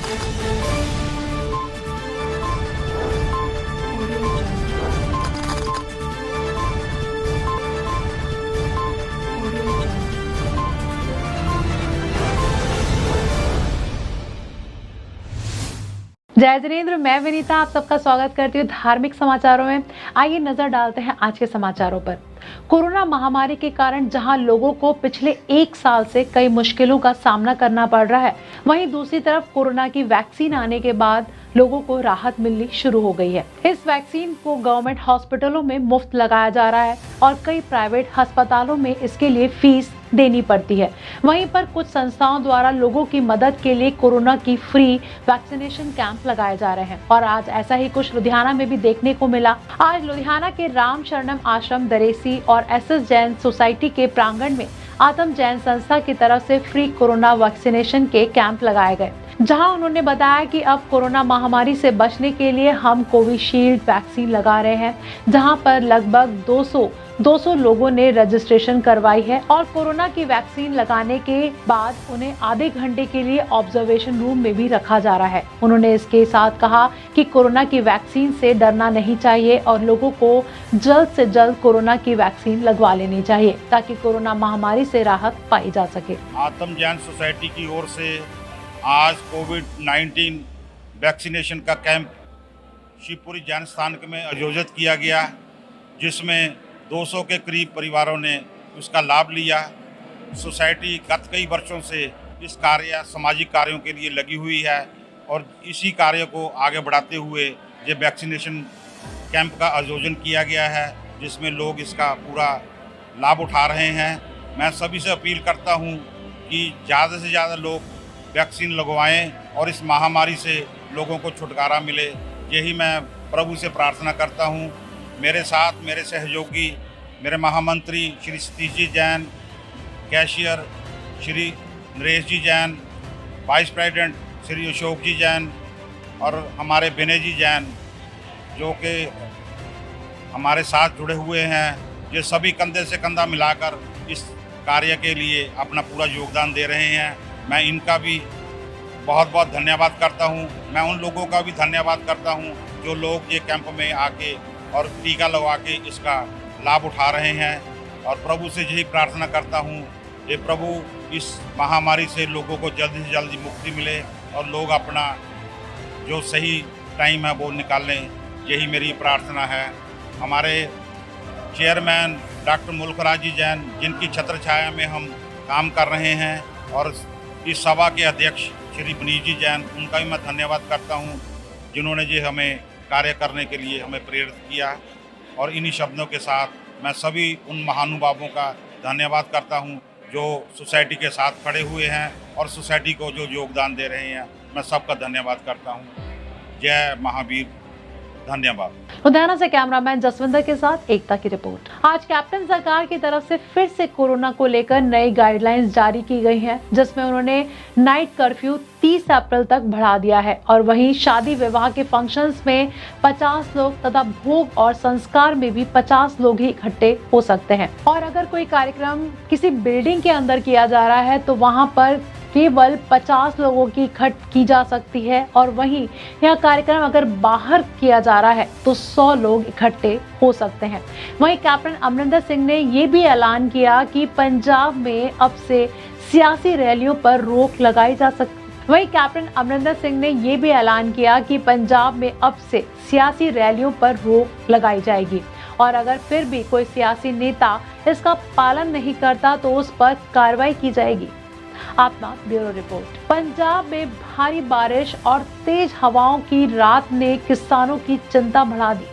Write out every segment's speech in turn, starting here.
जय जिनेंद्र, मैं विनीता आप सबका स्वागत करती हूँ धार्मिक समाचारों में। आइए नजर डालते हैं आज के समाचारों पर। कोरोना महामारी के कारण जहां लोगों को पिछले 1 साल से कई मुश्किलों का सामना करना पड़ रहा है, वहीं दूसरी तरफ कोरोना की वैक्सीन आने के बाद लोगों को राहत मिलनी शुरू हो गई है। इस वैक्सीन को गवर्नमेंट हॉस्पिटलों में मुफ्त लगाया जा रहा है और कई प्राइवेट अस्पतालों में इसके लिए फीस देनी पड़ती है। वहीं पर कुछ संस्थाओं द्वारा लोगों की मदद के लिए कोरोना की फ्री वैक्सीनेशन कैंप लगाए जा रहे हैं और आज ऐसा ही कुछ लुधियाना में भी देखने को मिला। आज लुधियाना के राम शरणम आश्रम दरेसी और एसएस जैन सोसाइटी के प्रांगण में आत्म जैन संस्था की तरफ से फ्री कोरोना वैक्सीनेशन के कैंप लगाए गए, जहां उन्होंने बताया कि अब कोरोना महामारी से बचने के लिए हम कोविशील्ड वैक्सीन लगा रहे हैं, जहां पर लगभग 200 लोगों ने रजिस्ट्रेशन करवाई है और कोरोना की वैक्सीन लगाने के बाद उन्हें आधे घंटे के लिए ऑब्जर्वेशन रूम में भी रखा जा रहा है। उन्होंने इसके साथ कहा कि कोरोना की वैक्सीन से डरना नहीं चाहिए और लोगों को जल्द से जल्द कोरोना की वैक्सीन लगवा लेनी चाहिए ताकि कोरोना महामारी से राहत पाई जा सके। आत्म जैन सोसाइटी की ओर से आज कोविड-19 वैक्सीनेशन का कैंप शिवपुरी जैन स्थान में आयोजित किया गया, जिसमें 200 के करीब परिवारों ने उसका लाभ लिया। सोसाइटी गत कई वर्षों से इस सामाजिक कार्यों के लिए लगी हुई है और इसी कार्य को आगे बढ़ाते हुए ये वैक्सीनेशन कैंप का आयोजन किया गया है, जिसमें लोग इसका पूरा लाभ उठा रहे हैं। मैं सभी से अपील करता हूं कि ज़्यादा से ज़्यादा लोग वैक्सीन लगवाएं और इस महामारी से लोगों को छुटकारा मिले, यही मैं प्रभु से प्रार्थना करता हूं। मेरे साथ मेरे सहयोगी, मेरे महामंत्री श्री सतीश जी जैन, कैशियर श्री नरेश जी जैन, वाइस प्रेसिडेंट श्री अशोक जी जैन और हमारे विनय जी जैन, जो कि हमारे साथ जुड़े हुए हैं। ये सभी कंधे से कंधा मिलाकर इस कार्य के लिए अपना पूरा योगदान दे रहे हैं। मैं इनका भी बहुत बहुत धन्यवाद करता हूं। मैं उन लोगों का भी धन्यवाद करता हूं जो लोग ये कैंप में आके और टीका लगवा के इसका लाभ उठा रहे हैं और प्रभु से यही प्रार्थना करता हूं, ये प्रभु इस महामारी से लोगों को जल्दी से जल्दी मुक्ति मिले और लोग अपना जो सही टाइम है वो निकालें, यही मेरी प्रार्थना है। हमारे चेयरमैन डॉक्टर मुल्कराज जी जैन, जिनकी छत्र छाया में हम काम कर रहे हैं, और इस सभा के अध्यक्ष श्री पुनीत जी जैन, उनका भी मैं धन्यवाद करता हूं, जिन्होंने ये हमें कार्य करने के लिए हमें प्रेरित किया। और इन्हीं शब्दों के साथ मैं सभी उन महानुभावों का धन्यवाद करता हूं जो सोसाइटी के साथ खड़े हुए हैं और सोसाइटी को जो योगदान दे रहे हैं। मैं सबका धन्यवाद करता हूं। जय महावीर। धन्यवाद। लुधियाना से कैमरामैन जसविंदर के साथ एकता की रिपोर्ट। आज कैप्टन सरकार की तरफ से फिर से कोरोना को लेकर नई गाइडलाइंस जारी की गई हैं, जिसमें उन्होंने नाइट कर्फ्यू 30 अप्रैल तक बढ़ा दिया है और वहीं शादी विवाह के फंक्शंस में 50 लोग तथा भोग और संस्कार में भी 50 लोग ही इकट्ठे हो सकते हैं। और अगर कोई कार्यक्रम किसी बिल्डिंग के अंदर किया जा रहा है तो वहां पर केवल 50 लोगों की इकट्ठ की जा सकती है और वहीं यह कार्यक्रम अगर बाहर किया जा रहा है तो 100 लोग इकट्ठे हो सकते हैं। वहीं कैप्टन अमरिंदर सिंह ने ये भी ऐलान किया कि पंजाब में अब से सियासी रैलियों पर रोक लगाई जा सकती। वहीं कैप्टन अमरिंदर सिंह ने ये भी ऐलान किया कि पंजाब में अब से सियासी रैलियों पर रोक लगाई जाएगी और अगर फिर भी कोई सियासी नेता इसका पालन नहीं करता तो उस पर कार्रवाई की जाएगी। आपका ब्यूरो रिपोर्ट। पंजाब में भारी बारिश और तेज हवाओं की रात ने किसानों की चिंता बढ़ा दी।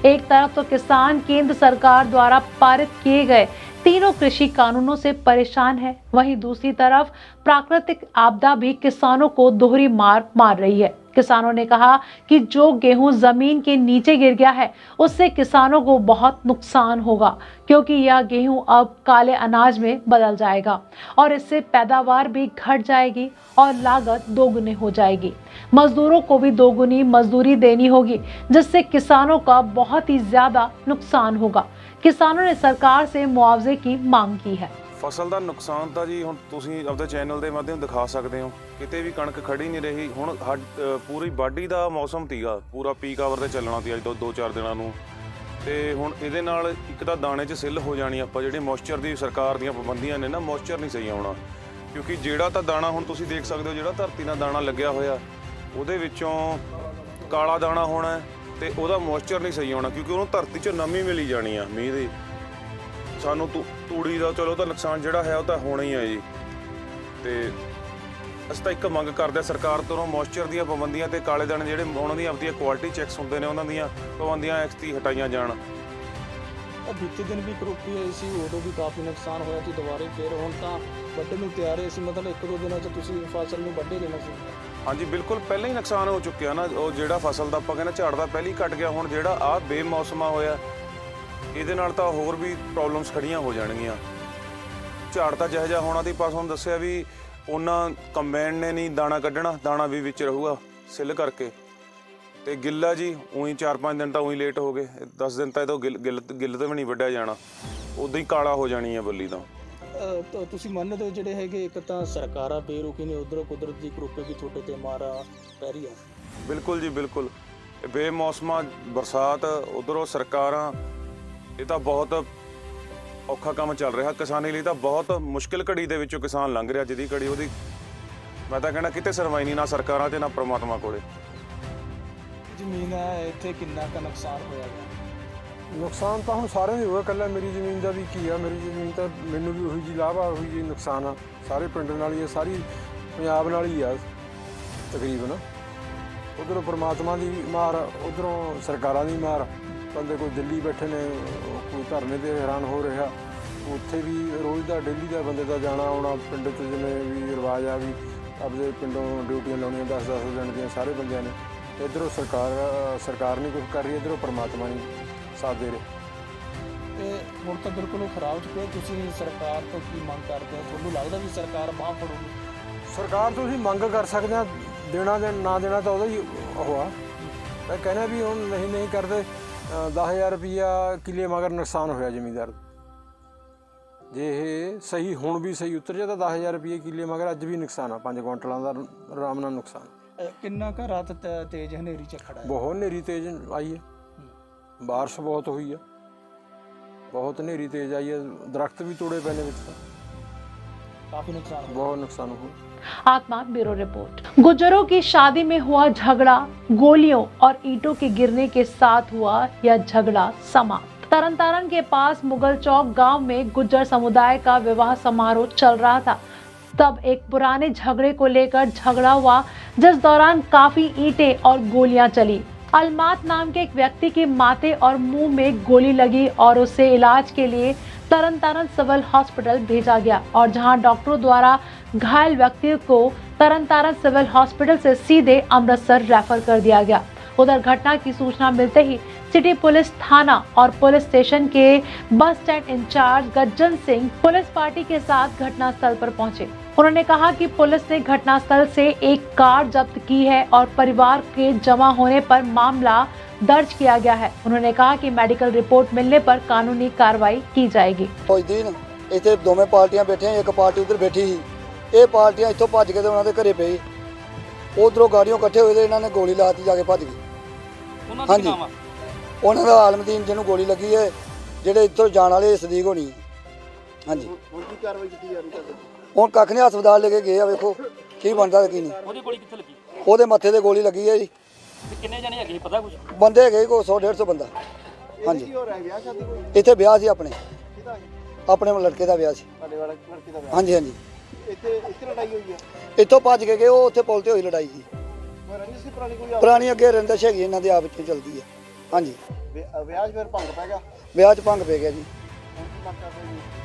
एक तरफ तो किसान केंद्र सरकार द्वारा पारित किए गए तीनों कृषि कानूनों से परेशान है, वहीं दूसरी तरफ प्राकृतिक आपदा भी किसानों को दोहरी मार मार रही है। किसानों ने कहा कि जो गेहूं जमीन के नीचे गिर गया है उससे किसानों को बहुत नुकसान होगा, क्योंकि यह गेहूं अब काले अनाज में बदल जाएगा और इससे पैदावार भी घट जाएगी और लागत दोगुनी हो जाएगी। मजदूरों को भी दोगुनी मजदूरी देनी होगी, जिससे किसानों का बहुत ही ज्यादा नुकसान होगा। किसानों ने सरकार से मुआवजे की मांग की है। ਫਸਲ ਦਾ ਨੁਕਸਾਨ ਤਾਂ ਜੀ ਹੁਣ ਤੁਸੀਂ ਆਪਦੇ ਚੈਨਲ ਦੇ ਮਾਧਿਅਮ ਦਿਖਾ ਸਕਦੇ ਹੋ, ਕਿਤੇ ਵੀ ਕਣਕ ਖੜੀ ਨਹੀਂ ਰਹੀ। ਹੁਣ ਪੂਰੀ ਵਾਢੀ ਦਾ ਮੌਸਮ ਸੀਗਾ, ਪੂਰਾ ਪੀਕ ਆਵਰ ਤੇ ਚੱਲਣਾ ਸੀ ਅੱਜ ਤੋਂ 2-4 ਦਿਨਾਂ ਨੂੰ, ਤੇ ਹੁਣ ਇਹਦੇ ਨਾਲ ਇੱਕ ਤਾਂ ਦਾਣੇ 'ਚ ਸਿੱਲ ਹੋ ਜਾਣੀ। ਆਪਾਂ ਜਿਹੜੇ ਮੋਇਸਚਰ ਦੀ ਸਰਕਾਰ ਦੀਆਂ ਪਾਬੰਦੀਆਂ ਨੇ ਨਾ, ਮੋਇਸਚਰ ਨਹੀਂ ਸਹੀ ਆਉਣਾ, ਕਿਉਂਕਿ ਜਿਹੜਾ ਤਾਂ ਦਾਣਾ ਹੁਣ ਤੁਸੀਂ ਦੇਖ ਸਕਦੇ ਹੋ, ਜਿਹੜਾ ਧਰਤੀ ਨਾਲ ਦਾਣਾ ਲੱਗਿਆ ਹੋਇਆ ਉਹਦੇ ਵਿੱਚੋਂ ਕਾਲਾ ਦਾਣਾ ਹੋਣਾ ਤੇ ਉਹਦਾ ਮੋਇਸਚਰ ਨਹੀਂ ਸਹੀ ਆਉਣਾ, ਕਿਉਂਕਿ ਉਹਨੂੰ ਧਰਤੀ 'ਚ ਨਮੀ ਮਿਲੀ ਜਾਣੀ ਆ ਮੀਂਹ ਦੀ। ਸਾਨੂੰ ਤੂੜੀ ਦਾ ਚਲੋ ਤਾਂ ਨੁਕਸਾਨ ਜਿਹੜਾ ਹੈ ਉਹ ਤਾਂ ਹੋਣਾ ਹੀ ਹੈ ਜੀ। ਤੇ ਅਸੀਂ ਤਾਂ ਇੱਕ ਮੰਗ ਕਰਦੇ ਹਾਂ ਸਰਕਾਰ ਤੋਂ, ਮੋਇਸਚਰ ਦੀਆਂ ਪਾਬੰਦੀਆਂ ਤੇ ਕਾਲੇ ਦਾਣੇ ਜਿਹੜੇ ਉਹਨਾਂ ਦੀਆਂ ਆਪਣੀਆਂ ਕੁਆਲਿਟੀ ਚੈੱਕਸ ਹੁੰਦੇ ਨੇ, ਉਹਨਾਂ ਦੀਆਂ ਪਾਬੰਦੀਆਂ ਐਕਸਟੀ ਹਟਾਈਆਂ ਜਾਣ। ਬੀਤੇ ਦਿਨ ਵੀ ਕਰੋਪੀ ਆਈ ਸੀ, ਉਦੋਂ ਵੀ ਕਾਫੀ ਨੁਕਸਾਨ ਹੋਇਆ ਸੀ ਦੁਬਾਰੇ, ਫਿਰ ਹੁਣ ਤਾਂ ਵੱਢਣ ਨੂੰ ਤਿਆਰ ਹੈ ਸੀ, ਮਤਲਬ 1-2 ਦਿਨਾਂ 'ਚ ਤੁਸੀਂ ਫਸਲ ਨੂੰ ਵੱਢੇ ਦੇਣਾ ਸੀ। ਹਾਂਜੀ ਬਿਲਕੁਲ, ਪਹਿਲਾਂ ਹੀ ਨੁਕਸਾਨ ਹੋ ਚੁੱਕਿਆ ਨਾ, ਉਹ ਜਿਹੜਾ ਫਸਲ ਦਾ ਆਪਾਂ ਕਹਿੰਦੇ ਝਾੜ ਦਾ ਪਹਿਲਾਂ ਹੀ ਘਟ ਗਿਆ। ਹੁਣ ਜਿਹੜਾ ਆਹ ਬੇਮੌਸਮਾ ਹੋਇਆ ਇਹਦੇ ਨਾਲ ਤਾਂ ਹੋਰ ਵੀ ਪ੍ਰੋਬਲਮਸ ਖੜੀਆਂ ਹੋ ਜਾਣਗੀਆਂ। ਝਾੜ ਤਾਂ ਜਿਹੋ ਜਿਹਾ ਹੋਣਾ ਦੀ ਪਾਸ ਹੁਣ ਦੱਸਿਆ ਵੀ ਉਹਨਾਂ ਕੰਬਾਈਨ ਨੇ ਨਹੀਂ ਦਾਣਾ ਕੱਢਣਾ, ਦਾਣਾ ਵੀ ਵਿੱਚ ਰਹੂਗਾ ਸਿੱਲ ਕਰਕੇ। ਤੇ ਗਿੱਲਾ ਜੀ ਉਹੀ 4-5 ਦਿਨ ਤਾਂ ਉਹੀ ਲੇਟ ਹੋ ਗਏ, 10 ਦਿਨ ਤਾਂ ਇਹ ਤੋਂ ਗਿੱਲ ਤੇ ਵੀ ਨਹੀਂ ਵੱਢਿਆ ਜਾਣਾ, ਉਦਾਂ ਹੀ ਕਾਲਾ ਹੋ ਜਾਣੀ ਹੈ ਬੱਲੀ ਤਾਂ। ਤੁਸੀਂ ਮੰਨਦੇ ਹੋ ਜਿਹੜੇ ਹੈਗੇ ਇੱਕ ਤਾਂ ਸਰਕਾਰਾਂ ਬੇਰੁਖੀ ਨੇ, ਉਧਰੋਂ ਕੁਦਰਤ ਦੀ ਕਰੋਪੀ ਵੀ ਤੁਹਾਡੇ ਤੇ ਮਾਰਾ ਪੈ ਰਹੀ ਆ। ਬਿਲਕੁਲ ਜੀ ਬਿਲਕੁਲ, ਬੇਮੌਸਮਾ ਬਰਸਾਤ, ਉਧਰੋਂ ਸਰਕਾਰਾਂ, ਇਹ ਤਾਂ ਬਹੁਤ ਔਖਾ ਕੰਮ ਚੱਲ ਰਿਹਾ ਕਿਸਾਨੀ ਲਈ। ਤਾਂ ਬਹੁਤ ਮੁਸ਼ਕਿਲ ਘੜੀ ਦੇ ਵਿੱਚੋਂ ਕਿਸਾਨ ਲੰਘ ਰਿਹਾ, ਜਿਹਦੀ ਘੜੀ ਉਹਦੀ ਮੈਂ ਤਾਂ ਕਹਿਣਾ ਕਿਤੇ ਸੁਣਵਾਈ ਨਹੀਂ, ਨਾ ਸਰਕਾਰਾਂ 'ਤੇ ਨਾ ਪ੍ਰਮਾਤਮਾ ਕੋਲੇ। ਜ਼ਮੀਨ ਹੈ ਇੱਥੇ ਕਿੰਨਾ ਕੁ ਨੁਕਸਾਨ ਹੋਇਆ ਗਿਆ? ਨੁਕਸਾਨ ਤਾਂ ਹੁਣ ਸਾਰਿਆਂ ਦੀ ਹੋਇਆ, ਇਕੱਲਾ ਮੇਰੀ ਜ਼ਮੀਨ ਦਾ ਵੀ ਕੀ ਆ। ਮੇਰੀ ਜ਼ਮੀਨ ਤਾਂ ਮੈਨੂੰ ਵੀ ਉਹੀ ਜੀ ਲਾਭ ਆ, ਉਹੀ ਜੀ ਨੁਕਸਾਨ ਆ, ਸਾਰੇ ਪਿੰਡ ਨਾਲ ਹੀ ਆ, ਸਾਰੀ ਪੰਜਾਬ ਨਾਲ ਹੀ ਆ ਤਕਰੀਬਨ। ਉੱਧਰੋਂ ਪ੍ਰਮਾਤਮਾ ਦੀ ਮਾਰ, ਉੱਧਰੋਂ ਸਰਕਾਰਾਂ ਦੀ ਮਾਰ। ਬੰਦੇ ਕੋਈ ਦਿੱਲੀ ਬੈਠੇ ਨੇ, ਕੋਈ ਧਰਨੇ 'ਤੇ ਹੈਰਾਨ ਹੋ ਰਿਹਾ, ਉੱਥੇ ਵੀ ਰੋਜ਼ ਦਾ ਡੇਲੀ ਦਾ ਬੰਦੇ ਦਾ ਜਾਣਾ ਆਉਣਾ ਪਿੰਡ 'ਚ, ਜਿਵੇਂ ਵੀ ਰਿਵਾਜ ਆ ਵੀ ਆਪਦੇ ਪਿੰਡੋਂ ਡਿਊਟੀਆਂ ਲਾਉਣੀਆਂ 10-10 ਦਿਨ ਦੀਆਂ ਸਾਰੇ ਬੰਦਿਆਂ ਨੇ। ਇੱਧਰੋਂ ਸਰਕਾਰ ਨਹੀਂ ਕੁਝ ਕਰ ਰਹੀ, ਇੱਧਰੋਂ ਪ੍ਰਮਾਤਮਾ ਨਹੀਂ ਸਾਥ ਦੇ ਰਹੇ। ਤੇ ਹੁਣ ਤਾਂ ਬਿਲਕੁਲ ਖਰਾਬ ਚੁੱਕਿਆ। ਤੁਸੀਂ ਸਰਕਾਰ ਤੋਂ ਕੀ ਮੰਗ ਕਰਦੇ ਹੋ? ਤੁਹਾਨੂੰ ਲੱਗਦਾ ਵੀ ਸਰਕਾਰ ਬਾਂਹ ਫੜੂਗੀ? ਸਰਕਾਰ ਤੋਂ ਅਸੀਂ ਮੰਗ ਕਰ ਸਕਦੇ ਹਾਂ, ਦੇਣਾ ਨਾ ਦੇਣਾ ਤਾਂ ਉਹਦਾ ਹੀ ਉਹ ਆ। ਮੈਂ ਕਹਿੰਦਾ ਵੀ ਹੁਣ ਨਹੀਂ ਕਰਦੇ। 10,000 ਰੁਪਈਆ ਕਿੱਲੇ ਮਗਰ ਨੁਕਸਾਨ ਹੋਇਆ ਜ਼ਮੀਂਦਾਰ। ਜੇ ਇਹ ਸਹੀ ਹੁਣ ਵੀ ਸਹੀ ਉਤਰ ਜਾ ਤਾਂ 10,000 ਰੁਪਈਏ ਕਿੱਲੇ ਮਗਰ ਅੱਜ ਵੀ ਨੁਕਸਾਨ ਆ, 5 ਕੁਇੰਟਲਾਂ ਦਾ ਆਰਾਮ ਨਾਲ ਨੁਕਸਾਨ। ਕਿੰਨਾ ਕੁ ਰਾਤ ਤੇਜ਼ ਹਨੇਰੀ ਚ ਖੜਾ ਹੈ? ਬਹੁਤ ਹਨੇਰੀ ਤੇਜ਼ ਆਈ ਹੈ, ਬਾਰਿਸ਼ ਬਹੁਤ ਹੋਈ ਆ, बहुत हनेरी तेज आई है, दरख्त भी तोड़े पैने ਵਿੱਚ ਤਾਂ काफी नुकसान बहुत नुकसान हुआ। आत्मा ब्यूरो रिपोर्ट। गुर्जरों की शादी में हुआ झगड़ा, गोलियों और ईंटों के गिरने के साथ हुआ यह झगड़ा समाप्त। तरन के पास मुगल चौक गांव में गुर्जर समुदाय का विवाह समारोह चल रहा था, तब एक पुराने झगड़े को लेकर झगड़ा हुआ, जिस दौरान काफी ईंटें और गोलियां चली। अलमात नाम के एक व्यक्ति के माथे और मुंह में गोली लगी और उसे इलाज के लिए तरन सिविल हॉस्पिटल भेजा गया, और जहां डॉक्टरों द्वारा घायल व्यक्ति को तरन सिविल हॉस्पिटल से सीधे अमृतसर रेफर कर दिया गया। उधर घटना की सूचना मिलते ही सिटी पुलिस थाना और पुलिस स्टेशन के bus stand incharge Gajjan Singh police party के साथ घटनास्थल पर पहुंचे। उन्होंने कहा कि पुलिस ने घटनास्थल से एक कार जब्त की है और परिवार के जमा होने पर मामला दर्ज किया गया है। उन्होंने कहा कि मेडिकल रिपोर्ट मिलने पर कानूनी कार्रवाई की जाएगी। कुछ दिन इतने दोवें पार्टियां बैठे, एक पार्टी उधर बैठी ही, ये पार्टियां इतों भज के उन्होंने घरे पे, उधरों गाड़ियों इकट्ठे हुए, इन्होंने गोली लाती जाके भज गए। हाँ जी, उन्होंने का आलमदीन जिन्होंने गोली लगी है, ਜਿਹੜੇ ਇੱਥੋਂ ਜਾਣ ਵਾਲੇ ਸਦੀਕ ਹੋਣੀ। ਹਾਂਜੀ, ਹੁਣ ਕੀ ਕਾਰਵਾਈ ਕੀਤੀ ਜਾ ਰਹੀ ਹੈ? ਹੁਣ ਕੱਖ ਨਹੀਂ, ਹਸਪਤਾਲ ਲੈ ਕੇ ਗਏ ਆ, ਵੇਖੋ ਕੀ ਬਣਦਾ ਕੀ ਨਹੀਂ। ਉਹਦੀ ਗੋਲੀ ਕਿੱਥੇ ਲੱਗੀ? ਉਹਦੇ ਮੱਥੇ ਤੇ ਗੋਲੀ ਲੱਗੀ ਹੈ ਜੀ। ਕਿੰਨੇ ਜਣੇ ਹੈਗੇ ਪਤਾ ਕੁਝ? ਬੰਦੇ ਹੈਗੇ ਕੋਈ 100-150 ਬੰਦਾ। ਹਾਂਜੀ, ਇੱਥੇ ਵਿਆਹ ਸੀ ਆਪਣੇ ਲੜਕੇ ਦਾ ਵਿਆਹ ਸੀ। ਹਾਂਜੀ ਹਾਂਜੀ, ਇੱਥੇ ਲੜਾਈ ਹੋਈ ਹੈ, ਇੱਥੋਂ ਭੱਜ ਕੇ ਗਏ, ਉਹ ਉੱਥੇ ਪੁਲ ਤੇ ਹੋਈ ਲੜਾਈ ਜੀ। ਪੁਰਾਣੀ ਅੱਗੇ ਰੰਦਸ਼ ਹੈਗੀ ਇਹਨਾਂ ਦੇ ਆਪ ਵਿੱਚ ਚੱਲਦੀ ਹੈ। ਹਾਂਜੀ, ਵਿਆਹ 'ਚ ਫਿਰ ਭੰਗ ਪੈ ਗਿਆ? ਵਿਆਹ 'ਚ ਭੰਗ ਪੈ ਗਿਆ ਜੀ।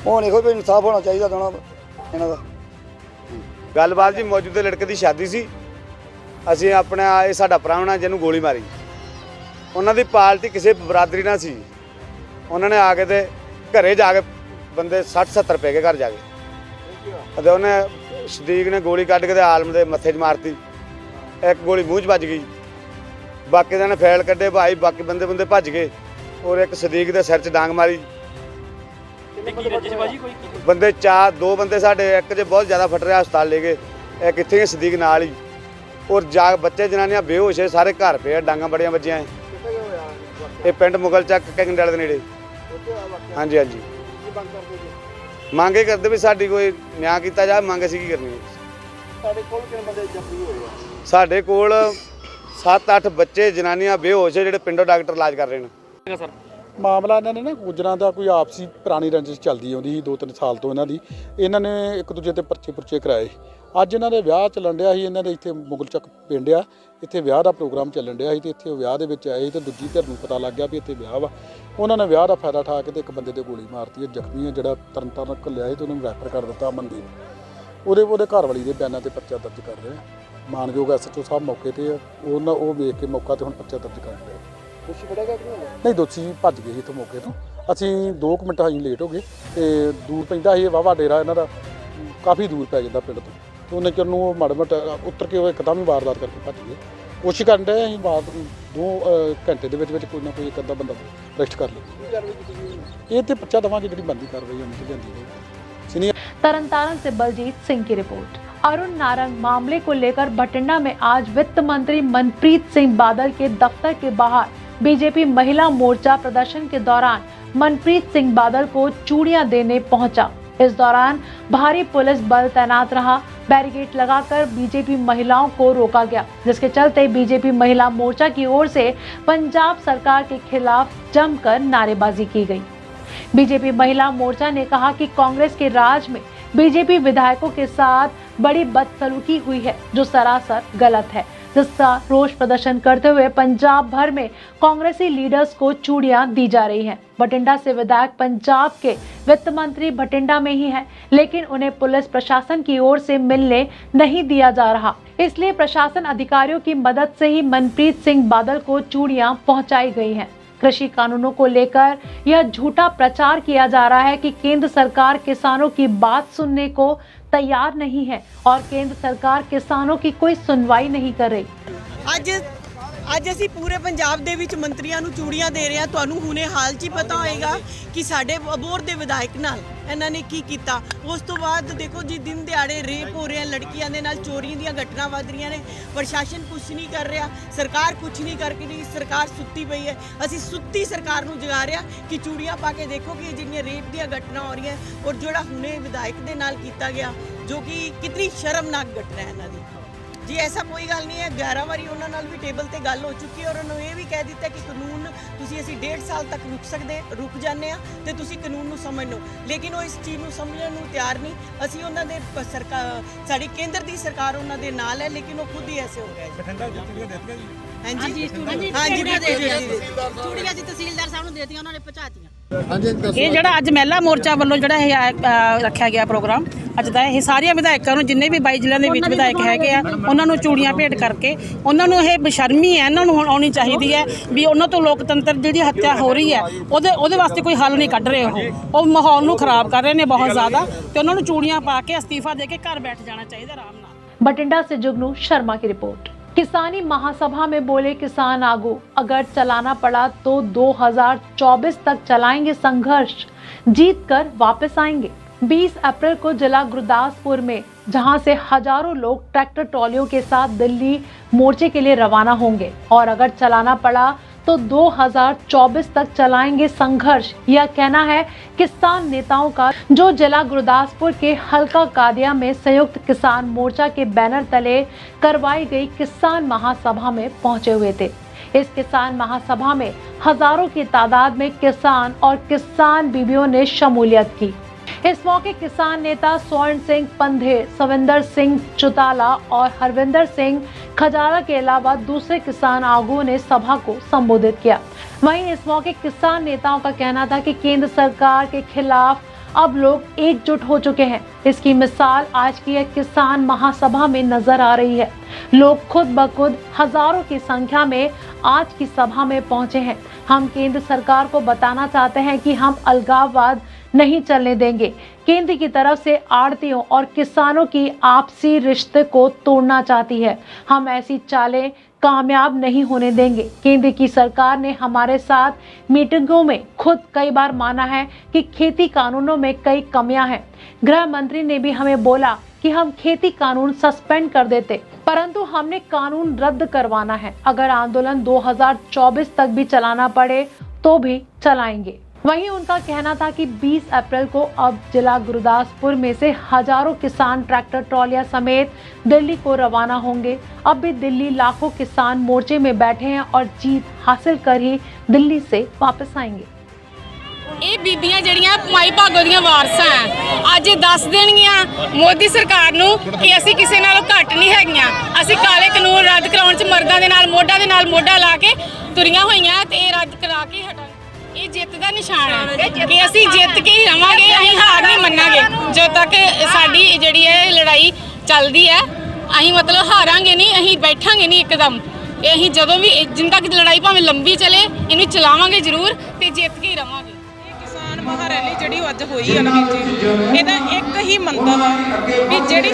ਹੁਣ ਇਹੋ ਵੀ ਇਨਸਾਫ ਹੋਣਾ ਚਾਹੀਦਾ ਦੋਨਾਂ ਇਹਨਾਂ ਦਾ। ਗੱਲਬਾਤ ਜੀ, ਮੌਜੂਦੇ ਲੜਕੇ ਦੀ ਸ਼ਾਦੀ ਸੀ, ਅਸੀਂ ਆਪਣਾ ਇਹ ਸਾਡਾ ਪ੍ਰਾਹੁਣਾ ਜਿਹਨੂੰ ਗੋਲੀ ਮਾਰੀ, ਉਹਨਾਂ ਦੀ ਪਾਰਟੀ ਕਿਸੇ ਬਰਾਦਰੀ ਨਾਲ ਸੀ। ਉਹਨਾਂ ਨੇ ਆ ਕੇ ਤੇ ਘਰੇ ਜਾ ਕੇ ਬੰਦੇ 60-70 ਪੈ ਗਏ ਘਰ ਜਾ ਕੇ, ਅਤੇ ਉਹਨੇ ਸਦੀਕ ਨੇ ਗੋਲੀ ਕੱਢ ਕੇ ਤੇ ਆਲਮ ਦੇ ਮੱਥੇ 'ਚ ਮਾਰਤੀ, ਇੱਕ ਗੋਲੀ ਮੂੰਹ 'ਚ ਵੱਜ ਗਈ, ਬਾਕੀ ਦੇ ਨੇ ਫੈਲ ਕੱਢੇ ਭਾਈ, ਬਾਕੀ ਬੰਦੇ ਭੱਜ ਗਏ, ਔਰ ਇੱਕ ਸਦੀਕ ਦੇ ਸਿਰ 'ਚ ਡਾਂਗ ਮਾਰੀ। ਬੰਦੇ ਦੋ ਬੰਦੇ ਸਾਡੇ, ਇੱਕ ਜੇ ਬਹੁਤ ਜ਼ਿਆਦਾ ਫਟ ਰਿਹਾ ਹਸਪਤਾਲ ਲੈ ਗਏ, ਇੱਕ ਇੱਥੇ ਸਦੀਕ ਨਾਲ ਹੀ। ਔਰ ਬੱਚੇ ਜਨਾਨੀਆਂ ਬੇਹੋਸ਼ ਹੈ, ਸਾਰੇ ਘਰ ਪਏ, ਡਾਂਗਾਂ ਬੜੀਆਂ ਵੱਜੀਆਂ। ਇਹ ਪਿੰਡ ਮੁਗਲ ਚੱਕ ਕੰਗੜਾਲੇ ਦੇ ਨੇੜੇ। ਹਾਂਜੀ ਹਾਂਜੀ, ਮੰਗ ਇਹ ਕਰਦੇ ਵੀ ਸਾਡੀ ਕੋਈ ਨਿਆਂ ਕੀਤਾ ਜਾਵੇ। ਮੰਗ ਅਸੀਂ ਕੀ ਕਰਨੀ ਹੈ? ਸਾਡੇ ਕੋਲ 7-8 ਬੱਚੇ ਜਨਾਨੀਆਂ ਬੇਹੋਸ਼ ਹੈ, ਜਿਹੜੇ ਪਿੰਡੋਂ ਡਾਕਟਰ ਇਲਾਜ ਕਰ ਰਹੇ ਨੇ। ਮਾਮਲਾ ਇਹਨਾਂ ਨੇ ਨਾ ਗੁੱਜਰਾਂ ਦਾ ਕੋਈ ਆਪਸੀ ਪੁਰਾਣੀ ਰੰਜਿਸ਼ ਚੱਲਦੀ ਆਉਂਦੀ ਸੀ 2-3 ਸਾਲ ਤੋਂ। ਇਹਨਾਂ ਨੇ ਇੱਕ ਦੂਜੇ ਤੇ ਪਰਚੇ ਕਰਾਏ। ਅੱਜ ਇਹਨਾਂ ਦੇ ਵਿਆਹ ਚੱਲਣ ਡਿਆ ਸੀ, ਇਹਨਾਂ ਦੇ ਇੱਥੇ ਮੁਗਲ ਚੱਕ ਪਿੰਡ ਆ, ਇੱਥੇ ਵਿਆਹ ਦਾ ਪ੍ਰੋਗਰਾਮ ਚੱਲਣ ਡਿਆ ਸੀ ਤੇ ਇੱਥੇ ਵਿਆਹ ਦੇ ਵਿੱਚ ਆਏ ਤੇ ਦੂਜੀ ਧਿਰ ਨੂੰ ਪਤਾ ਲੱਗ ਗਿਆ ਵੀ ਇੱਥੇ ਵਿਆਹ ਵਾ। ਉਹਨਾਂ ਨੇ ਵਿਆਹ ਦਾ ਫਾਇਦਾ ਉਠਾ ਕੇ ਤੇ ਇੱਕ ਬੰਦੇ ਤੇ ਗੋਲੀ ਮਾਰਤੀ ਹੈ, ਜ਼ਖਮੀ ਹੈ, ਜਿਹੜਾ ਤਰਨਤਾਰਨ ਘੱਲਿਆ ਸੀ ਤੇ ਉਹਨੂੰ ਰੈਫਰ ਕਰ ਦਿੱਤਾ ਮਨਦੀਪ। ਉਹਦੇ ਘਰ ਵਾਲੀ ਦੇ ਬਿਆਨਾਂ ਤੇ ਪਰਚਾ ਦਰਜ ਕਰ ਰਹੇ ਆ। ਮਾਨਯੋਗ ਐਸਐਚਓ ਸਾਹਿਬ ਮੌਕੇ ਤੇ ਉਹ ਵੇਖ ਕੇ ਮੌਕਾ ਤੇ ਹੁਣ ਪਰਚਾ ਦਰਜ ਕਰ ਰਹੇ। ਦੋਸ਼ੀ ਫੜਿਆ ਗਿਆ? ਨਹੀਂ, ਦੋਸ਼ੀ ਭੱਜ ਗਏ ਸੀ ਇੱਥੋਂ ਮੌਕੇ ਤੋਂ। ਅਸੀਂ 2 ਮਿੰਟ ਅਸੀਂ ਲੇਟ ਹੋ ਗਏ ਤੇ ਦੂਰ ਪੈਂਦਾ ਸੀ ਵਾਹਵਾ ਡੇਰਾ ਇਹਨਾਂ ਦਾ, ਕਾਫੀ ਦੂਰ ਪੈ ਜਾਂਦਾ ਪਿੰਡ ਤੋਂ। ਤੇ ਉਹਨੇ ਚਿਰ ਨੂੰ ਉਹ ਮਾੜਾ ਮੋਟਾ ਉੱਤਰ ਕੇ ਉਹ ਇੱਕਦਮ ਹੀ ਵਾਰਦਾਤ ਕਰਕੇ ਭੱਜ ਗਏ। ਕੋਸ਼ਿਸ਼ ਕਰਨ ਡਏ ਅਸੀਂ 2 ਘੰਟੇ ਦੇ ਵਿੱਚ ਕੋਈ ਨਾ ਕੋਈ ਇੱਕ ਅੱਧਾ ਬੰਦਾ ਅਰੈਸਟ ਕਰ ਲਿਆ। ਇਹ ਤੇ ਪਰਚਾ ਦੇਵਾਂਗੇ, ਜਿਹੜੀ ਬੰਦੀ ਕਾਰਵਾਈ ਹੋਣੀ ਚਾਹੀਦੀ ਹੈ। तरनतारण से बलजीत सिंह की रिपोर्ट। अरुण नारंग मामले को लेकर बठिंडा में आज वित्त मंत्री मनप्रीत सिंह बादल के दफ्तर के बाहर बीजेपी महिला मोर्चा प्रदर्शन के दौरान मनप्रीत सिंह बादल को चूड़ियां देने पहुंचा। इस दौरान भारी पुलिस बल तैनात रहा। बैरिकेड लगाकर बीजेपी महिलाओं को रोका गया, जिसके चलते बीजेपी महिला मोर्चा की ओर से पंजाब सरकार के खिलाफ जमकर नारेबाजी की गई। बीजेपी महिला मोर्चा ने कहा कि कांग्रेस के राज में बीजेपी विधायकों के साथ बड़ी बदसलूकी हुई है, जो सरासर गलत है, जिसका रोष प्रदर्शन करते हुए पंजाब भर में कांग्रेसी लीडर्स को चूड़ियां दी जा रही हैं। बठिंडा से विधायक पंजाब के वित्त मंत्री बठिंडा में ही हैं, लेकिन उन्हें पुलिस प्रशासन की ओर से मिलने नहीं दिया जा रहा। इसलिए प्रशासन अधिकारियों की मदद से ही मनप्रीत सिंह बादल को चूड़ियां पहुंचाई गई हैं। कृषि कानूनों को लेकर यह झूठा प्रचार किया जा रहा है कि केंद्र सरकार किसानों की बात सुनने को तैयार नहीं है और केंद्र सरकार किसानों की कोई सुनवाई नहीं कर रही। ਅੱਜ ਅਸੀਂ ਪੂਰੇ ਪੰਜਾਬ ਦੇ ਵਿੱਚ ਮੰਤਰੀਆਂ ਨੂੰ ਚੂੜੀਆਂ ਦੇ ਰਹੇ ਹਾਂ। ਤੁਹਾਨੂੰ ਹੁਣੇ ਹਾਲ 'ਚ ਹੀ ਪਤਾ ਹੋਏਗਾ ਕਿ ਸਾਡੇ ਅਬੋਹਰ ਦੇ ਵਿਧਾਇਕ ਨਾਲ ਇਹਨਾਂ ਨੇ ਕੀ ਕੀਤਾ। ਉਸ ਤੋਂ ਬਾਅਦ ਦੇਖੋ ਜੀ, ਦਿਨ ਦਿਹਾੜੇ ਰੇਪ ਹੋ ਰਿਹਾ, ਲੜਕੀਆਂ ਦੇ ਨਾਲ ਚੋਰੀ ਦੀਆਂ ਘਟਨਾ ਵੱਧ ਰਹੀਆਂ ਨੇ। ਪ੍ਰਸ਼ਾਸਨ ਕੁਝ ਨਹੀਂ ਕਰ ਰਿਹਾ, ਸਰਕਾਰ ਕੁਝ ਨਹੀਂ ਕਰਕੇ ਰਹੀ, ਸਰਕਾਰ ਸੁੱਤੀ ਪਈ ਹੈ। ਅਸੀਂ ਸੁੱਤੀ ਸਰਕਾਰ ਨੂੰ ਜਗਾ ਰਿਹਾ ਕਿ ਚੂੜੀਆਂ ਪਾ ਕੇ ਦੇਖੋ ਕਿ ਜਿਹੜੀਆਂ ਰੇਪ ਦੀਆਂ ਘਟਨਾ ਹੋ ਰਹੀਆਂ ਔਰ ਜਿਹੜਾ ਹੁਣੇ ਵਿਧਾਇਕ ਦੇ ਨਾਲ ਕੀਤਾ ਗਿਆ, ਜੋ ਕਿ ਕਿਤਨੀ ਸ਼ਰਮਨਾਕ ਘਟਨਾ ਹੈ ਇਹਨਾਂ ਦੀ। ਜੀ ਐਸਾ ਕੋਈ ਗੱਲ ਨਹੀਂ ਹੈ। 11 ਵਾਰੀ ਉਹਨਾਂ ਨਾਲ ਵੀ ਟੇਬਲ ਤੇ ਗੱਲ ਹੋ ਚੁੱਕੀ ਹੈ ਔਰ ਉਹਨਾਂ ਨੂੰ ਇਹ ਵੀ ਕਹਿ ਦਿੱਤਾ ਕਿ ਕਾਨੂੰਨ ਅਸੀਂ 1.5 ਸਾਲ ਤੱਕ ਰੁਕ ਜਾਂਦੇ ਆ ਤੇ ਤੁਸੀਂ ਕਾਨੂੰਨ ਨੂੰ ਸਮਝ ਲਓ, ਲੇਕਿਨ ਉਹ ਇਸ ਚੀਜ਼ ਨੂੰ ਸਮਝਣ ਨੂੰ ਤਿਆਰ ਨਹੀਂ। ਅਸੀਂ ਉਹਨਾਂ ਦੇ ਸਾਡੀ ਕੇਂਦਰ ਦੀ ਸਰਕਾਰ ਉਹਨਾਂ ਦੇ ਨਾਲ ਹੈ, ਲੇਕਿਨ ਉਹ ਖੁਦ ਹੀ ਐਸੇ ਹੋ ਗਏ। ਬਠਿੰਡਾ ਚੂੜੀਆਂ ਦਿੱਤੀਆਂ ਜੀ? ਹਾਂਜੀ ਚੂੜੀਆਂ ਜੀ ਤਹਿਸੀਲਦਾਰ ਸਾਹਿਬ ਨੂੰ ਦੇਤੀਆਂ, ਉਹਨਾਂ ਨੇ ਪਹੁੰਚਾਤੀਆਂ। ਇਹ ਜਿਹੜਾ ਅੱਜ ਮਹਿਲਾ ਮੋਰਚਾ ਵੱਲੋਂ ਜਿਹੜਾ ਇਹ ਰੱਖਿਆ ਗਿਆ ਪ੍ਰੋਗਰਾਮ ਅੱਜ ਦਾ, ਇਹ ਸਾਰੀਆਂ ਵਿਧਾਇਕਾਂ ਨੂੰ, ਜਿੰਨੇ ਵੀ 22 ਜ਼ਿਲ੍ਹਿਆਂ ਦੇ ਵਿੱਚ ਵਿਧਾਇਕ ਹੈਗੇ ਆ, ਉਹਨਾਂ ਨੂੰ ਚੂੜੀਆਂ ਭੇਟ ਕਰਕੇ ਉਹਨਾਂ ਨੂੰ ਇਹ ਬੇਸ਼ਰਮੀ ਹੈ, ਇਹਨਾਂ ਨੂੰ ਹੁਣ ਆਉਣੀ ਚਾਹੀਦੀ ਹੈ ਵੀ ਉਹਨਾਂ ਤੋਂ ਲੋਕਤੰਤਰ ਜਿਹੜੀ ਹੱਤਿਆ ਹੋ ਰਹੀ ਹੈ ਉਹਦੇ ਵਾਸਤੇ ਕੋਈ ਹੱਲ ਨਹੀਂ ਕੱਢ ਰਹੇ। ਉਹ ਮਾਹੌਲ ਨੂੰ ਖਰਾਬ ਕਰ ਰਹੇ ਨੇ ਬਹੁਤ ਜ਼ਿਆਦਾ, ਤੇ ਉਹਨਾਂ ਨੂੰ ਚੂੜੀਆਂ ਪਾ ਕੇ ਅਸਤੀਫਾ ਦੇ ਕੇ ਘਰ ਬੈਠ ਜਾਣਾ ਚਾਹੀਦਾ ਆਰਾਮ ਨਾਲ। बठिंडा से जुगनू शर्मा की रिपोर्ट। किसानी महासभा में बोले किसान आगू, अगर चलाना पड़ा तो 2024 तक चलाएंगे संघर्ष, जीत कर वापस आएंगे। 20 अप्रैल को जिला गुरदासपुर में, जहां से हजारों लोग ट्रैक्टर ट्रॉलियों के साथ दिल्ली मोर्चे के लिए रवाना होंगे और अगर चलाना पड़ा तो 2024 तक चलाएंगे संघर्ष, यह कहना है किसान नेताओं का, जो जिला गुरदासपुर के हल्का कादिया में संयुक्त किसान मोर्चा के बैनर तले करवाई गई किसान महासभा में पहुंचे हुए थे। इस किसान महासभा में हजारों की तादाद में किसान और किसान बीबियों ने शमूलियत की। इस मौके किसान नेता स्वर्ण सिंह पंधेर, सविंदर सिंह चुताला और हरविंदर सिंह खजारा के अलावा दूसरे किसान आगुओं ने सभा को संबोधित किया। वहीं इस मौके किसान नेताओं का कहना था कि केंद्र सरकार के खिलाफ अब लोग एकजुट हो चुके हैं। इसकी मिसाल आज की एक किसान महासभा में नजर आ रही है। लोग खुद ब खुद हजारों की संख्या में आज की सभा में पहुंचे हैं। हम केंद्र सरकार को बताना चाहते हैं कि हम अलगाववाद नहीं चलने देंगे। केंद्र की तरफ से आड़तियों और किसानों की आपसी रिश्ते को तोड़ना चाहती है। हम ऐसी चालें कामयाब नहीं होने देंगे। केंद्र की सरकार ने हमारे साथ मीटिंगों में खुद कई बार माना है कि खेती कानूनों में कई कमियां हैं। गृह मंत्री ने भी हमें बोला कि हम खेती कानून सस्पेंड कर देते, परंतु हमने कानून रद्द करवाना है। अगर आंदोलन 2024 तक भी चलाना पड़े तो भी चलाएंगे। वहीं उनका कहना था कि 20 अप्रैल को अब जिला गुरदासपुर में से हजारों किसान ट्रैक्टर ट्रॉलियां समेत दिल्ली को रवाना होंगे। अब भी दिल्ली लाखों किसान मोर्चे में बैठे हैं और जीत हासिल कर ही दिल्ली से वापस आएंगे। ਇਹ ਬੀਬੀਆਂ ਜਿਹੜੀਆਂ ਮਾਈ ਭਾਗੋ ਦੀਆਂ ਵਾਰਸਾਂ ਆ, ਅੱਜ ਦੱਸ ਦੇਣਗੀਆਂ ਮੋਦੀ ਸਰਕਾਰ ਨੂੰ ਕਿ ਅਸੀਂ ਕਿਸੇ ਨਾਲੋਂ ਘੱਟ ਨਹੀਂ ਹੈਗੀਆਂ। ਅਸੀਂ ਕਾਲੇ ਕਾਨੂੰਨ ਰੱਦ ਕਰਾਉਣ 'ਚ ਮਰਦਾਂ ਦੇ ਨਾਲ ਮੋਢਾ ਲਾ ਕੇ ਤੁਰੀਆਂ ਹੋਈਆਂ ਤੇ ਇਹ ਰੱਦ ਕਰਾ ਕੇ ਹਟਾਂਗੇ। ਇਹ ਜਿੱਤ ਦਾ ਨਿਸ਼ਾਨ ਹੈ ਕਿ ਅਸੀਂ ਜਿੱਤ ਕੇ ਹੀ ਰਵਾਂਗੇ, ਅਸੀਂ ਹਾਰ ਨਹੀਂ ਮੰਨਾਂਗੇ। ਜਦੋਂ ਤੱਕ ਸਾਡੀ ਜਿਹੜੀ ਇਹ ਲੜਾਈ ਚੱਲਦੀ ਹੈ, ਅਸੀਂ ਮਤਲਬ ਹਾਰਾਂਗੇ ਨਹੀਂ, ਅਸੀਂ ਬੈਠਾਂਗੇ ਨਹੀਂ ਇੱਕਦਮ। ਇਹ ਅਸੀਂ ਜਦੋਂ ਵੀ ਜਿੰਨ ਤੱਕ ਲੜਾਈ ਭਾਵੇਂ ਲੰਬੀ ਚਲੇ, ਇਹਨੂੰ ਚਲਾਵਾਂਗੇ ਜ਼ਰੂਰ ਤੇ ਜਿੱਤ ਕੇ ਹੀ ਰਵਾਂਗੇ। ਕਿਸਾਨ ਮਹਾਰੈਲੀ ਜਿਹੜੀ ਅੱਜ ਹੋਈ ਆ ਨਾ ਵੀਰ ਜੀ, ਇਹਦਾ ਇੱਕ ਹੀ ਮੰਤਵ ਆ ਵੀ ਜਿਹੜੀ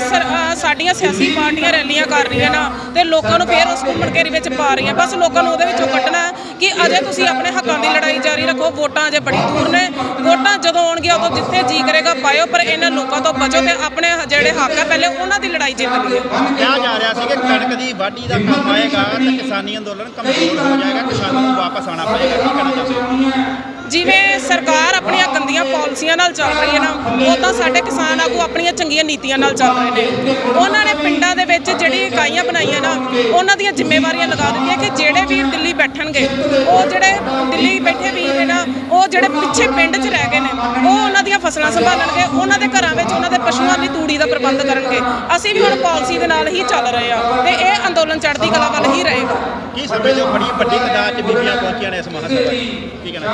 ਸਾਡੀਆਂ ਸਿਆਸੀ ਪਾਰਟੀਆਂ ਰੈਲੀਆਂ ਕਰ ਰਹੀਆਂ ਨਾ ਤੇ ਲੋਕਾਂ ਨੂੰ ਫੇਰ ਉਸ ਘੁੰਮਣ ਘੇਰੀ ਵਿੱਚ ਪਾ ਰਹੀਆਂ। ਬਸ ਲੋਕਾਂ ਨੂੰ ਉਹਦੇ ਵਿੱਚੋਂ ਕੱਢਣਾ ਕਿ ਅਜੇ ਤੁਸੀਂ ਆਪਣੇ ਹੱਕਾਂ ਦੀ ਲੜਾਈ ਜਾਰੀ ਰੱਖੋ। ਵੋਟਾਂ ਅਜੇ ਬੜੀ ਦੂਰ ਨੇ, ਵੋਟਾਂ ਜਦੋਂ ਆਉਣਗੀਆਂ ਉਦੋਂ ਜਿੱਥੇ ਜੀ ਕਰੇਗਾ ਪਾਇਓ, ਪਰ ਇਹਨਾਂ ਲੋਕਾਂ ਤੋਂ ਬਚੋ ਤੇ ਆਪਣੇ ਜਿਹੜੇ ਹੱਕ ਆ ਪਹਿਲੇ ਉਹਨਾਂ ਦੀ ਲੜਾਈ ਜਿੱਤ ਲਈਏ। ਕਿਹਾ ਜਾ ਰਿਹਾ ਸੀ ਕਿ ਕਣਕ ਦੀ ਵਾਢੀ ਦਾ ਕੰਮ ਆਏਗਾ ਤਾਂ ਕਿਸਾਨੀ ਅੰਦੋਲਨ ਕਮਜ਼ੋਰ ਹੋ ਜਾਏਗਾ, ਕਿਸਾਨਾਂ ਨੂੰ ਵਾਪਸ ਆਉਣਾ ਪਏਗਾ। ਕੀ ਕਹਿਣਾ ਚਾਹੁੰਦੇ ਹੋ? ਜਿਵੇਂ ਸਰਕਾਰ ਆਪਣੀਆਂ ਗੰਦੀਆਂ ਪਾਲਿਸੀਆਂ ਨਾਲ ਚੱਲ ਰਹੀ ਹੈ ਨਾ, ਉਹ ਤਾਂ ਸਾਡੇ ਕਿਸਾਨ ਆਗੂ ਆਪਣੀਆਂ ਚੰਗੀਆਂ ਨੀਤੀਆਂ ਨਾਲ ਚੱਲ ਰਹੇ ਨੇ। ਉਹਨਾਂ ਨੇ ਪਿੰਡਾਂ ਦੇ ਵਿੱਚ ਜਿਹੜੀ ਇਕਾਈਆਂ ਬਣਾਈਆਂ ਨਾ, ਉਹਨਾਂ ਦੀਆਂ ਜ਼ਿੰਮੇਵਾਰੀਆਂ ਲਗਾ ਦਿੱਤੀਆਂ ਕਿ ਜਿਹੜੇ ਵੀਰ ਦਿੱਲੀ ਬੈਠਣਗੇ, ਉਹ ਜਿਹੜੇ ਦਿੱਲੀ ਬੈਠੇ ਵੀਰ ਨੇ ਨਾ, ਉਹ ਜਿਹੜੇ ਪਿੱਛੇ ਪਿੰਡ 'ਚ ਰਹਿ ਗਏ ਨੇ, ਉਹ ਉਹਨਾਂ ਦੀਆਂ ਫਸਲਾਂ ਸੰਭਾਲਣਗੇ, ਉਹਨਾਂ ਦੇ ਘਰਾਂ ਵਿੱਚ ਉਹਨਾਂ ਦੇ ਪਸ਼ੂਆਂ ਦੀ ਤੂੜੀ ਦਾ ਪ੍ਰਬੰਧ ਕਰਨਗੇ। ਅਸੀਂ ਵੀ ਹੁਣ ਪਾਲਿਸੀ ਦੇ ਨਾਲ ਹੀ ਚੱਲ ਰਹੇ ਹਾਂ ਤੇ ਇਹ ਅੰਦੋਲਨ ਚੜ੍ਹਦੀ ਕਲਾ ਵੱਲ ਹੀ ਰਹੇਗਾ। ਕੀ ਸਮਝਦੇ ਹੋ ਬੜੀ ਵੱਡੀ ਤਾਦਾਦ 'ਚ ਬੀਬੀਆਂ ਪਹੁੰਚੀਆਂ ਨੇ ਇਸ ਮਹਾਸਭਾ 'ਚ? ਕੀ ਕਹਿਣਾ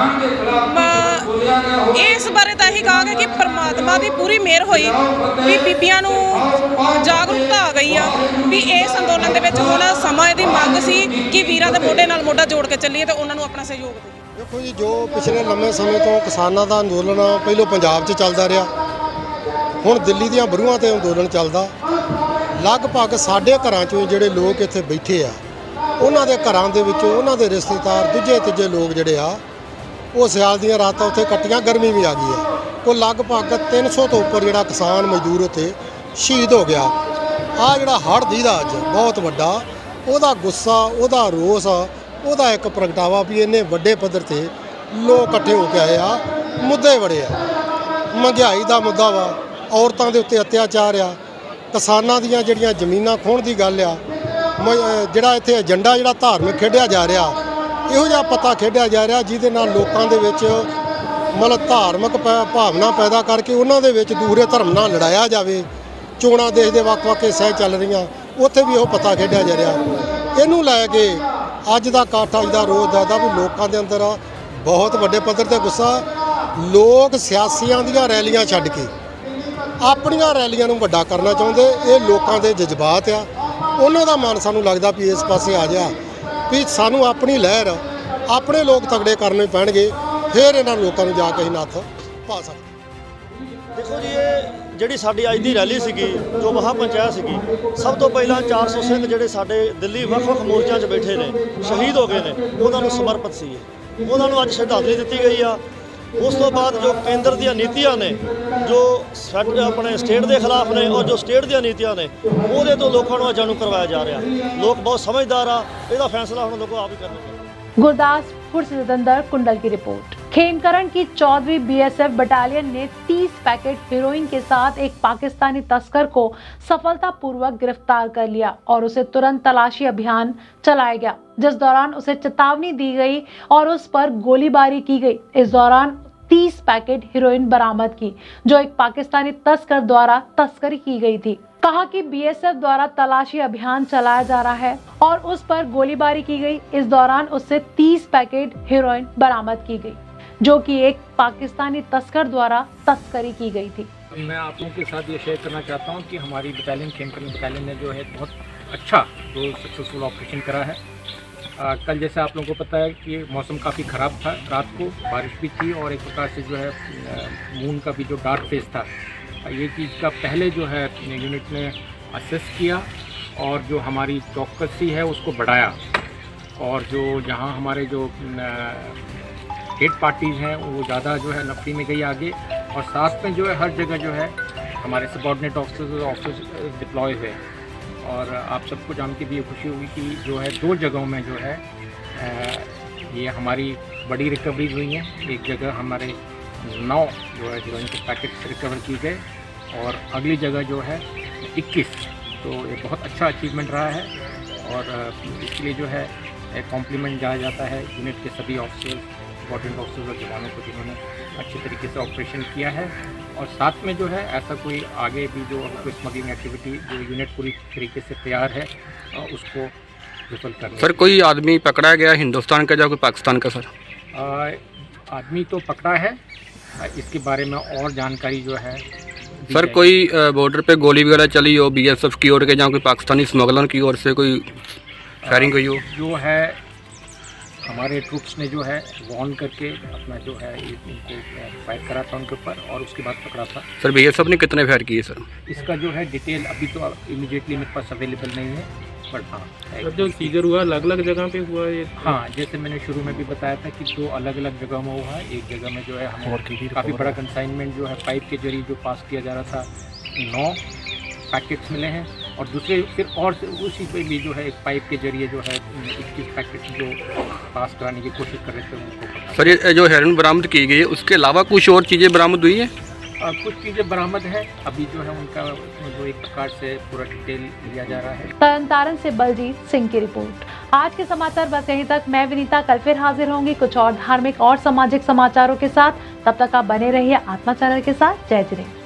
ਇਸ ਬਾਰੇ ਤਾਂ ਇਹੀ ਕਹਾਂਗੇ ਕਿ ਪ੍ਰਮਾਤਮਾ ਦੀ ਪੂਰੀ ਮਿਹਰ ਹੋਈ ਵੀ ਬੀਬੀਆਂ ਨੂੰ ਜਾਗਰੂਕਤਾ ਆ ਗਈ ਆ ਵੀ ਇਸ ਅੰਦੋਲਨ ਦੇ ਵਿੱਚ ਹੁਣ ਸਮਾਂ ਦੀ ਮੰਗ ਸੀ ਕਿ ਵੀਰਾਂ ਦੇ ਮੋਢੇ ਨਾਲ ਮੋਢਾ ਜੋੜ ਕੇ ਚੱਲੀਏ ਤੇ ਉਹਨਾਂ ਨੂੰ ਆਪਣਾ ਸਹਿਯੋਗ ਦੇਈਏ। ਦੇਖੋ ਜੀ, ਜੋ ਪਿਛਲੇ ਲੰਮੇ ਸਮੇਂ ਤੋਂ ਕਿਸਾਨਾਂ ਦਾ ਅੰਦੋਲਨ ਪਹਿਲੋਂ ਪੰਜਾਬ 'ਚ ਚੱਲਦਾ ਰਿਹਾ, ਹੁਣ ਦਿੱਲੀ ਦੀਆਂ ਬਰੂਹਾਂ ਤੇ ਅੰਦੋਲਨ ਚੱਲਦਾ। ਲਗਭਗ ਸਾਡੇ ਘਰਾਂ 'ਚੋਂ ਜਿਹੜੇ ਲੋਕ ਇੱਥੇ ਬੈਠੇ ਆ, ਉਹਨਾਂ ਦੇ ਘਰਾਂ ਦੇ ਵਿੱਚੋਂ ਉਹਨਾਂ ਦੇ ਰਿਸ਼ਤੇਦਾਰ ਦੂਜੇ ਤੀਜੇ ਲੋਕ ਜਿਹੜੇ ਆ, ਉਹ ਸਿਆਲ ਦੀਆਂ ਰਾਤਾਂ ਉੱਥੇ ਕੱਟੀਆਂ, ਗਰਮੀ ਵੀ ਆ ਗਈ ਹੈ। ਉਹ ਲਗਭਗ 300 ਤੋਂ ਉੱਪਰ ਜਿਹੜਾ ਕਿਸਾਨ ਮਜ਼ਦੂਰ ਉੱਥੇ ਸ਼ਹੀਦ ਹੋ ਗਿਆ। ਆਹ ਜਿਹੜਾ ਹੜ੍ਹ ਦੀ ਦਾ ਅੱਜ ਬਹੁਤ ਵੱਡਾ, ਉਹਦਾ ਗੁੱਸਾ, ਉਹਦਾ ਰੋਸ, ਉਹਦਾ ਇੱਕ ਪ੍ਰਗਟਾਵਾ ਵੀ ਇੰਨੇ ਵੱਡੇ ਪੱਧਰ ਤੇ ਲੋਕ ਇਕੱਠੇ ਹੋ ਕੇ ਆਏ ਆ। ਮੁੱਦੇ ਬੜੇ ਆ, ਮਹਿੰਗਾਈ ਦਾ ਮੁੱਦਾ ਵਾ, ਔਰਤਾਂ ਦੇ ਉੱਤੇ ਅਤਿਆਚਾਰ ਆ, ਕਿਸਾਨਾਂ ਦੀਆਂ ਜਿਹੜੀਆਂ ਜ਼ਮੀਨਾਂ ਖੋਹਣ ਦੀ ਗੱਲ ਆ, ਜਿਹੜਾ ਇੱਥੇ ਏਜੰਡਾ ਜਿਹੜਾ ਧਾਰਮਿਕ ਖੇਡਿਆ ਜਾ ਰਿਹਾ, ਇਹੋ ਜਿਹਾ ਪਤਾ ਖੇਡਿਆ ਜਾ ਰਿਹਾ ਜਿਹਦੇ ਨਾਲ ਲੋਕਾਂ ਦੇ ਵਿੱਚ ਮਤਲਬ ਧਾਰਮਿਕ ਭਾਵਨਾ ਪੈਦਾ ਕਰਕੇ ਉਹਨਾਂ ਦੇ ਵਿੱਚ ਦੂਸਰੇ ਧਰਮ ਨਾਲ ਲੜਾਇਆ ਜਾਵੇ। ਚੋਣਾਂ ਦੇਸ਼ ਦੇ ਵੱਖ-ਵੱਖ ਹਿੱਸਿਆਂ ਚੱਲ ਰਹੀਆਂ, ਉੱਥੇ ਵੀ ਉਹ ਪਤਾ ਖੇਡਿਆ ਜਾ ਰਿਹਾ। ਇਹਨੂੰ ਲੈ ਕੇ ਅੱਜ ਦਾ ਇਕੱਠ, ਅੱਜ ਦਾ ਰੋਜ਼ ਦੱਸਦਾ ਵੀ ਲੋਕਾਂ ਦੇ ਅੰਦਰ ਬਹੁਤ ਵੱਡੇ ਪੱਧਰ ਤੇ ਗੁੱਸਾ। ਲੋਕ ਸਿਆਸੀਆਂ ਦੀਆਂ ਰੈਲੀਆਂ ਛੱਡ ਕੇ ਆਪਣੀਆਂ ਰੈਲੀਆਂ ਨੂੰ ਵੱਡਾ ਕਰਨਾ ਚਾਹੁੰਦੇ। ਇਹ ਲੋਕਾਂ ਦੇ ਜਜ਼ਬਾਤ ਆ, ਉਹਨਾਂ ਦਾ ਮਨ ਸਾਨੂੰ ਲੱਗਦਾ ਵੀ ਇਸ ਪਾਸੇ ਆ ਜਾ ਵੀ ਸਾਨੂੰ ਆਪਣੀ ਲਹਿਰ, ਆਪਣੇ ਲੋਕ ਤਗੜੇ ਕਰਨੇ ਪੈਣਗੇ, ਫਿਰ ਇਹਨਾਂ ਲੋਕਾਂ ਨੂੰ ਜਾ ਕੇ ਅਸੀਂ ਨੱਥ ਪਾ ਸਕਦੇ। ਦੇਖੋ ਜੀ, ਇਹ ਜਿਹੜੀ ਸਾਡੀ ਅੱਜ ਦੀ ਰੈਲੀ ਸੀਗੀ, ਜੋ ਮਹਾ ਪੰਚਾਇਤ ਸੀਗੀ, ਸਭ ਤੋਂ ਪਹਿਲਾਂ 400 ਸਿੰਘ ਜਿਹੜੇ ਸਾਡੇ ਦਿੱਲੀ ਵੱਖ-ਵੱਖ ਮੋਰਚਿਆਂ 'ਚ ਬੈਠੇ ਨੇ, ਸ਼ਹੀਦ ਹੋ ਗਏ ਨੇ, ਉਹਨਾਂ ਨੂੰ ਸਮਰਪਿਤ ਸੀ। ਉਹਨਾਂ ਨੂੰ ਅੱਜ ਸ਼ਰਧਾਂਜਲੀ ਦਿੱਤੀ ਗਈ ਆ। ਉਸ ਤੋਂ ਬਾਅਦ ਜੋ ਕੇਂਦਰ ਦੀਆਂ ਨੀਤੀਆਂ ਨੇ, ਜੋ ਆਪਣੇ ਸਟੇਟ ਦੇ ਖਿਲਾਫ ਨੇ, ਔਰ ਜੋ ਸਟੇਟ ਦੀਆਂ ਨੀਤੀਆਂ ਨੇ, ਉਹਦੇ ਤੋਂ ਲੋਕਾਂ ਨੂੰ ਜਾਣੂ ਕਰਵਾਇਆ ਜਾ ਰਿਹਾ। ਲੋਕ ਬਹੁਤ ਸਮਝਦਾਰ ਆ, ਇਹਦਾ ਫੈਸਲਾ ਹੁਣ ਲੋਕ ਆਪ ਹੀ ਕਰਨਗੇ। गुरदासपुर से जितेंद्र कुंडल की रिपोर्ट। खेमकरण की 14वीं बीएसएफ बटालियन ने 30 पैकेट हेरोइन के साथ एक पाकिस्तानी तस्कर को सफलतापूर्वक गिरफ्तार कर लिया और उसे तुरंत तलाशी अभियान चलाया गया, जिस दौरान उसे चेतावनी दी गई और उस पर गोलीबारी की गई। इस दौरान 30 पैकेट हेरोइन बरामद की, जो एक पाकिस्तानी तस्कर द्वारा तस्करी की गई थी। कहा कि बीएसएफ द्वारा तलाशी अभियान चलाया जा रहा है और उस पर गोलीबारी की गई। इस दौरान उससे 30 पैकेट हेरोइन बरामद की गई, जो कि एक पाकिस्तानी तस्कर द्वारा तस्करी की गई थी। मैं आप लोगों के साथ ये शेयर करना चाहता हूँ कि हमारी बटालियन खेमकरण बटालियन ने जो है बहुत अच्छा जो सक्सेसफुल ऑपरेशन करा है। कल जैसे आप लोगों को पता है कि मौसम काफ़ी ख़राब था, रात को बारिश भी थी और एक प्रकार से जो है मून का भी जो डार्क फेस था, ये चीज़ का पहले जो है यूनिट ने असेस किया और जो हमारी चौकसी है उसको बढ़ाया। और जो जहाँ हमारे जो हेड पार्टीज़ हैं वो ज़्यादा जो है नफरी में गई आगे, और साथ में जो है हर जगह जो है हमारे सबॉर्डिनेट ऑफिसर्स डिप्लॉय हुए। और आप सबको जान के भी ये खुशी होगी कि जो है 2 जगहों में जो है ये हमारी बड़ी रिकवरीज हुई हैं। एक जगह हमारे 9 जो है हेरोइन के पैकेट्स रिकवर किए गए और अगली जगह जो है 21। तो ये बहुत अच्छा अचीवमेंट रहा है और इसके लिए जो है कॉम्प्लीमेंट जाया जाता है यूनिट के सभी ऑफिसर्स, इंपॉर्टेंट ऑफिसर्स और जवानों को जिन्होंने अच्छे तरीके से ऑपरेशन किया है। और साथ में जो है ऐसा कोई आगे भी जो कोई स्मगलिंग एक्टिविटी जो यूनिट पूरी तरीके से तैयार है उसको विफल करना। सर कोई आदमी पकड़ा गया हिंदुस्तान का या कोई पाकिस्तान का? सर आदमी तो पकड़ा है, इसके बारे में और जानकारी जो है सर कोई बॉर्डर पे गोली वगैरह चली हो BSF की ओर के, जहाँ कोई पाकिस्तानी स्मगलर की ओर से कोई फायरिंग हुई हो? जो है हमारे ट्रूप्स ने जो है वॉर्न करके अपना जो है इनको फायर करा था उनके ऊपर और उसके बाद पकड़ा था। सर BSF ने कितने फायर किए सर? इसका जो है डिटेल अभी तो इमीडिएटली मेरे पास अवेलेबल नहीं है, बट हाँ जो सीजर हुआ अलग अलग जगह पे हुआ ये? हाँ, जैसे मैंने शुरू में भी बताया था कि 2 अलग अलग जगह में हुआ है। एक जगह में जो है हमें काफ़ी बड़ा कंसाइनमेंट जो है पाइप के जरिए जो पास किया जा रहा था 9 पैकेट्स मिले हैं, और दूसरे फिर और उसी पे भी जो है एक पाइप के जरिए जो है 21 पैकेट जो पास कराने की कोशिश कर रहे थे उनको। सर ये जो हेरोइन बरामद की गई है उसके अलावा कुछ और चीज़ें बरामद हुई हैं? कुछ चीज़ें बरामद है, अभी जो है उनका जो एक प्रकार से पूरा डिटेल लिया जा रहा है। तरनतारन से बलजीत सिंह की रिपोर्ट। आज के समाचार बस यहीं तक। मैं विनीता कल फिर हाजिर होंगी कुछ और धार्मिक और सामाजिक समाचारों के साथ। तब तक आप बने रहिए आत्मा चैनल के साथ। जय जिनेन्द्र।